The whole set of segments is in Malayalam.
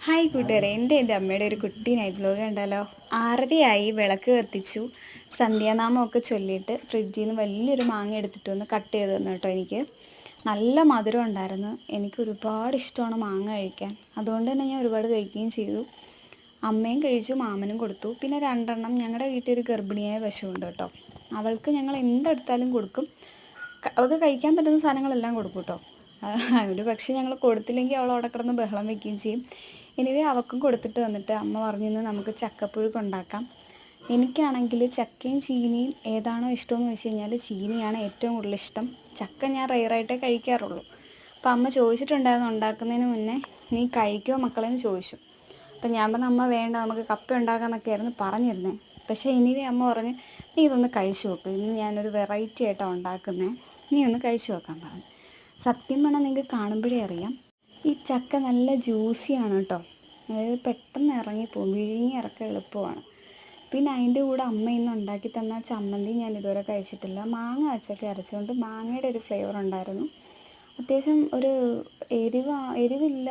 ഹായ് കൂട്ടുകാരെ, എൻ്റെ അമ്മയുടെ ഒരു കുട്ടി നൈറ്റ് വ്ലോഗ് കണ്ടാലോ. 6:30 വിളക്ക് കത്തിച്ചു, സന്ധ്യാനാമമൊക്കെ ചൊല്ലിയിട്ട് ഫ്രിഡ്ജിൽ നിന്ന് വലിയൊരു മാങ്ങ എടുത്തിട്ട് വന്ന് കട്ട് ചെയ്ത് തന്നു കേട്ടോ. എനിക്ക് നല്ല മധുരം ഉണ്ടായിരുന്നു. എനിക്ക് ഒരുപാട് ഇഷ്ടമാണ് മാങ്ങ കഴിക്കാൻ, അതുകൊണ്ട് തന്നെ ഞാൻ ഒരുപാട് കഴിക്കുകയും ചെയ്തു. അമ്മയും കഴിച്ചു, മാമനും കൊടുത്തു. പിന്നെ 2 ഞങ്ങളുടെ വീട്ടിൽ ഒരു ഗർഭിണിയായ പശുവുണ്ട് കേട്ടോ. അവൾക്ക് ഞങ്ങൾ എന്തെടുത്താലും കൊടുക്കും. അവൾക്ക് കഴിക്കാൻ പറ്റുന്ന സാധനങ്ങളെല്ലാം കൊടുക്കും കേട്ടോ. ഒരു പക്ഷേ ഞങ്ങൾ കൊടുത്തില്ലെങ്കിൽ അവൾ അവിടെ കിടന്ന് ബഹളം വയ്ക്കുകയും ചെയ്യും. എനിവേ അവൾക്കും കൊടുത്തിട്ട് വന്നിട്ട് അമ്മ പറഞ്ഞിരുന്നു നമുക്ക് ചക്കപ്പുഴുക്ക് ഉണ്ടാക്കാം. എനിക്കാണെങ്കിൽ ചക്കയും ചീനിയും ഏതാണോ ഇഷ്ടമെന്ന് വെച്ച് കഴിഞ്ഞാൽ ചീനിയാണ് ഏറ്റവും കൂടുതൽ ഇഷ്ടം. ചക്ക ഞാൻ റെയറായിട്ടേ കഴിക്കാറുള്ളൂ. അപ്പോൾ അമ്മ ചോദിച്ചിട്ടുണ്ടായിരുന്നു ഉണ്ടാക്കുന്നതിന് മുന്നേ, നീ കഴിക്കുമോ മക്കളെന്ന് ചോദിച്ചു. അപ്പം ഞാൻ പറഞ്ഞ അമ്മ വേണ്ട, നമുക്ക് കപ്പ ഉണ്ടാക്കാമെന്നൊക്കെ ആയിരുന്നു പറഞ്ഞിരുന്നത്. പക്ഷേ എനിവേ അമ്മ പറഞ്ഞ് നീ ഇതൊന്ന് കഴിച്ചു നോക്ക്, ഇന്ന് ഞാനൊരു വെറൈറ്റി ആയിട്ടാണ് ഉണ്ടാക്കുന്നത്, നീ ഒന്ന് കഴിച്ചു നോക്കാൻ പറഞ്ഞു. സത്യം പറഞ്ഞാൽ നിങ്ങൾക്ക് കാണുമ്പോഴേ അറിയാം, ഈ ചക്ക നല്ല ജ്യൂസിയാണ് കേട്ടോ. അതായത് പെട്ടെന്ന് ഇറങ്ങിപ്പോകും, വിഴുങ്ങി ഇറക്കാൻ എളുപ്പമാണ്. പിന്നെ അതിൻ്റെ കൂടെ അമ്മ ഇന്ന് ഉണ്ടാക്കി തന്ന ചമ്മന്തി ഞാൻ ഇതുവരെ കഴിച്ചിട്ടില്ല. മാങ്ങ അച്ചൊക്കെ അരച്ചുകൊണ്ട് മാങ്ങയുടെ ഒരു ഫ്ലേവർ ഉണ്ടായിരുന്നു. അത്യാവശ്യം ഒരു എരിവില്ല,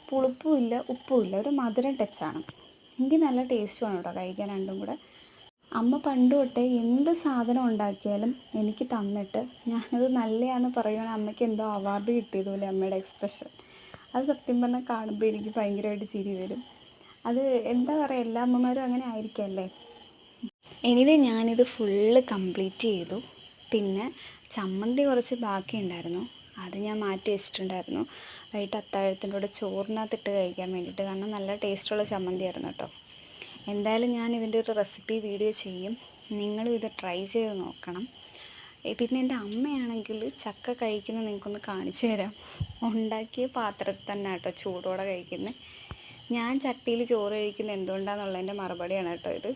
പുളിപ്പുമില്ല, ഉപ്പുമില്ല, ഒരു മധുരം ടച്ചാണ്. എനിക്ക് നല്ല ടേസ്റ്റുമാണ് കേട്ടോ കഴിക്കാൻ രണ്ടും കൂടെ. അമ്മ പണ്ട് തൊട്ടേ എന്ത് സാധനം ഉണ്ടാക്കിയാലും എനിക്ക് തന്നിട്ട് ഞാനത് നല്ലതാണെന്ന് പറയുകയാണെങ്കിൽ അമ്മയ്ക്ക് എന്തോ അവാർഡ് കിട്ടിയതുപോലെ അമ്മയുടെ എക്സ്പ്രഷൻ. അത് സത്യം പറഞ്ഞാൽ കാണുമ്പോൾ എനിക്ക് ഭയങ്കരമായിട്ട് ചിരി വരും. അത് എന്താ പറയുക, എല്ലാ അമ്മമാരും അങ്ങനെ ആയിരിക്കുമല്ലേ. എനിവേ ഞാനിത് ഫുള്ള് കംപ്ലീറ്റ് ചെയ്തു. പിന്നെ ചമ്മന്തി കുറച്ച് ബാക്കിയുണ്ടായിരുന്നു, അത് ഞാൻ മാറ്റി വെച്ചിട്ടുണ്ടായിരുന്നു വൈകിട്ട് അത്താഴത്തിൻ്റെ കൂടെ ചോറിനകത്തിട്ട് കഴിക്കാൻ വേണ്ടിയിട്ട്. കാരണം നല്ല ടേസ്റ്റുള്ള ചമ്മന്തിയായിരുന്നു കേട്ടോ. എന്തായാലും ഞാൻ ഇതിൻ്റെ ഒരു റെസിപ്പി വീഡിയോ ചെയ്യും, നിങ്ങളും ഇത് ട്രൈ ചെയ്ത് നോക്കണം. പിന്നെ എൻ്റെ അമ്മയാണെങ്കിൽ ചക്ക കഴിക്കുന്നത് നിങ്ങൾക്കൊന്ന് കാണിച്ചു തരാം. ഉണ്ടാക്കിയ പാത്രത്തിൽ തന്നെ കേട്ടോ ചൂടോടെ കഴിക്കുന്നത്. ഞാൻ ചട്ടിയിൽ ചോറ് കഴിക്കുന്നത് എന്തുകൊണ്ടാണെന്നുള്ളതിൻ്റെ മറുപടിയാണ് കേട്ടോ ഇത്.